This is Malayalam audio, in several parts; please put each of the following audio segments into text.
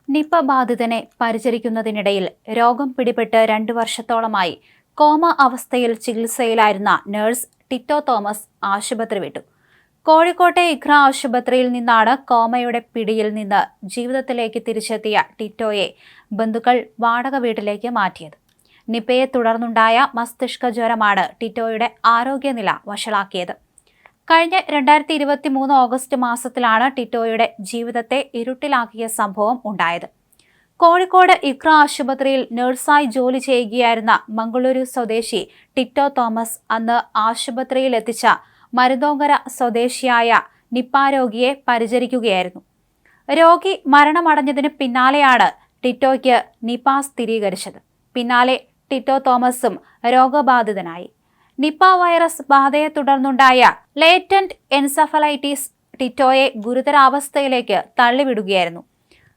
നിപ ബാധിതനെ പരിചരിക്കുന്നതിനിടയിൽ രോഗം പിടിപെട്ട് 2 വർഷത്തോളമായി കോമ അവസ്ഥയിൽ ചികിത്സയിലായിരുന്ന നഴ്സ് ടിറ്റോ തോമസ് ആശുപത്രി വിട്ടു. കോഴിക്കോട്ടെ ഇഖ്ര ആശുപത്രിയിൽ നിന്നാണ് കോമയുടെ പിടിയിൽ നിന്ന് ജീവിതത്തിലേക്ക് തിരിച്ചെത്തിയ ടിറ്റോയെ ബന്ധുക്കൾ വാടക വീട്ടിലേക്ക് മാറ്റിയത്. നിപയെ തുടർന്നുണ്ടായ മസ്തിഷ്ക ജ്വരമാണ് ടിറ്റോയുടെ ആരോഗ്യനില വഷളാക്കിയത്. കഴിഞ്ഞ 2023 ഓഗസ്റ്റ് മാസത്തിലാണ് ടിറ്റോയുടെ ജീവിതത്തെ ഇരുട്ടിലാക്കിയ സംഭവം ഉണ്ടായത്. കോഴിക്കോട് ഇഖ്ര ആശുപത്രിയിൽ നഴ്സായി ജോലി ചെയ്യുകയായിരുന്ന മംഗളൂരു സ്വദേശി ടിറ്റോ തോമസ് അന്ന് ആശുപത്രിയിൽ എത്തിച്ച മരുതോങ്കര സ്വദേശിയായ നിപ രോഗിയെ പരിചരിക്കുകയായിരുന്നു. രോഗി മരണമടഞ്ഞതിന് പിന്നാലെയാണ് ടിറ്റോയ്ക്ക് നിപ സ്ഥിരീകരിച്ചത്. പിന്നാലെ ടിറ്റോ തോമസും രോഗബാധിതനായി. നിപ വൈറസ് ബാധയെ തുടർന്നുണ്ടായ ലേറ്റന്റ് എൻസഫലൈറ്റിസ് ടിറ്റോയെ ഗുരുതരാവസ്ഥയിലേക്ക് തള്ളിവിടുകയായിരുന്നു.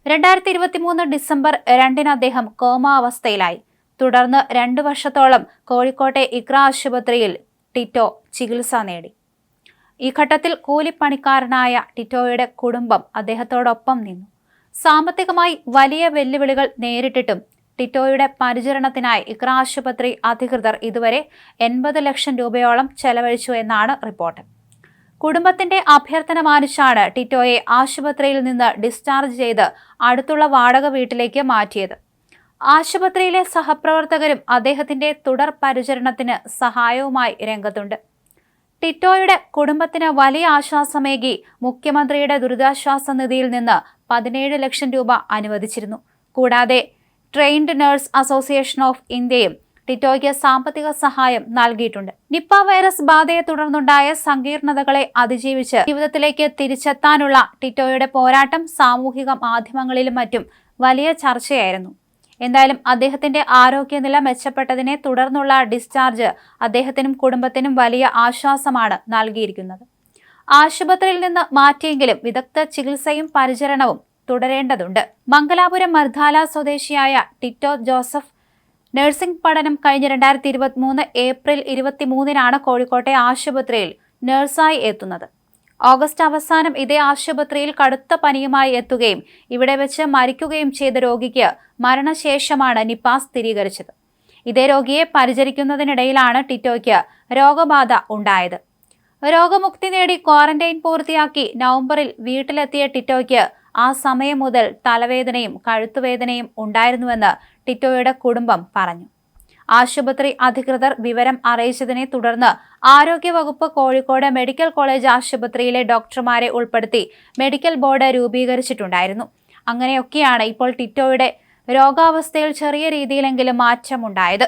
2023 ഡിസംബർ 2 അദ്ദേഹം കോമ അവസ്ഥയിലായി. തുടർന്ന് 2 വർഷത്തോളം കോഴിക്കോട്ടെ ഇഖ്ര ആശുപത്രിയിൽ ടിറ്റോ ചികിത്സ നേടി. ഈ ഘട്ടത്തിൽ കൂലിപ്പണിക്കാരനായ ടിറ്റോയുടെ കുടുംബം അദ്ദേഹത്തോടൊപ്പം നിന്നു. സാമ്പത്തികമായി വലിയ വെല്ലുവിളികൾ നേരിട്ടിട്ടും ടിറ്റോയുടെ പരിചരണത്തിനായി ഇഖ്ര ആശുപത്രി അധികൃതർ ഇതുവരെ 80 ലക്ഷം രൂപയോളം ചെലവഴിച്ചു എന്നാണ് റിപ്പോർട്ട്. കുടുംബത്തിന്റെ അഭ്യർത്ഥന മാനിച്ചാണ് ടിറ്റോയെ ആശുപത്രിയിൽ നിന്ന് ഡിസ്ചാർജ് ചെയ്ത് അടുത്തുള്ള വാടക വീട്ടിലേക്ക് മാറ്റിയത്. ആശുപത്രിയിലെ സഹപ്രവർത്തകരും അദ്ദേഹത്തിന്റെ തുടർ പരിചരണത്തിന് സഹായവുമായി രംഗത്തുണ്ട്. ടിറ്റോയുടെ കുടുംബത്തിന് വലിയ ആശ്വാസമേകി മുഖ്യമന്ത്രിയുടെ ദുരിതാശ്വാസ നിധിയിൽ നിന്ന് 17 ലക്ഷം രൂപ അനുവദിച്ചിരുന്നു. കൂടാതെ ട്രെയിൻഡ് നഴ്സ് അസോസിയേഷൻ ഓഫ് ഇന്ത്യയും ടിറ്റോയ്ക്ക് സാമ്പത്തിക സഹായം നൽകിയിട്ടുണ്ട്. നിപ വൈറസ് ബാധയെ തുടർന്നുണ്ടായ സങ്കീർണതകളെ അതിജീവിച്ച് ജീവിതത്തിലേക്ക് തിരിച്ചെത്താനുള്ള ടിറ്റോയുടെ പോരാട്ടം സാമൂഹിക മാധ്യമങ്ങളിലും മറ്റും വലിയ ചർച്ചയായിരുന്നു. എന്തായാലും അദ്ദേഹത്തിന്റെ ആരോഗ്യനില മെച്ചപ്പെട്ടതിനെ തുടർന്നുള്ള ഡിസ്ചാർജ് അദ്ദേഹത്തിനും കുടുംബത്തിനും വലിയ ആശ്വാസമാണ് നൽകിയിരിക്കുന്നത്. ആശുപത്രിയിൽ നിന്ന് മാറ്റിയെങ്കിലും വിദഗ്ധ ചികിത്സയും പരിചരണവും തുടരേണ്ടതുണ്ട്. മംഗലാപുരം മർധാല സ്വദേശിയായ ടിറ്റോ ജോസഫ് നഴ്സിംഗ് പഠനം കഴിഞ്ഞ 2023 ഏപ്രിൽ 23 കോഴിക്കോട്ടെ ആശുപത്രിയിൽ നഴ്സായി എത്തുന്നത്. ഓഗസ്റ്റ് അവസാനം ഇതേ ആശുപത്രിയിൽ കടുത്ത പനിയുമായി എത്തുകയും ഇവിടെ വെച്ച് മരിക്കുകയും ചെയ്ത രോഗിക്ക് മരണശേഷമാണ് നിപ സ്ഥിരീകരിച്ചത്. ഇതേ രോഗിയെ പരിചരിക്കുന്നതിനിടയിലാണ് ടിറ്റോയ്ക്ക് രോഗബാധ ഉണ്ടായത്. രോഗമുക്തി നേടി ക്വാറന്റൈൻ പൂർത്തിയാക്കി നവംബറിൽ വീട്ടിലെത്തിയ ടിറ്റോയ്ക്ക് ആ സമയം മുതൽ തലവേദനയും കഴുത്തുവേദനയും ഉണ്ടായിരുന്നുവെന്ന് ടിറ്റോയുടെ കുടുംബം പറഞ്ഞു. ആശുപത്രി അധികൃതർ വിവരം അറിയിച്ചതിനെ തുടർന്ന് ആരോഗ്യവകുപ്പ് കോഴിക്കോട് മെഡിക്കൽ കോളേജ് ആശുപത്രിയിലെ ഡോക്ടർമാരെ ഉൾപ്പെടുത്തി മെഡിക്കൽ ബോർഡ് രൂപീകരിച്ചിട്ടുണ്ടായിരുന്നു. അങ്ങനെയൊക്കെയാണ് ഇപ്പോൾ ടിറ്റോയുടെ രോഗാവസ്ഥയിൽ ചെറിയ രീതിയിലെങ്കിലും മാറ്റമുണ്ടായത്.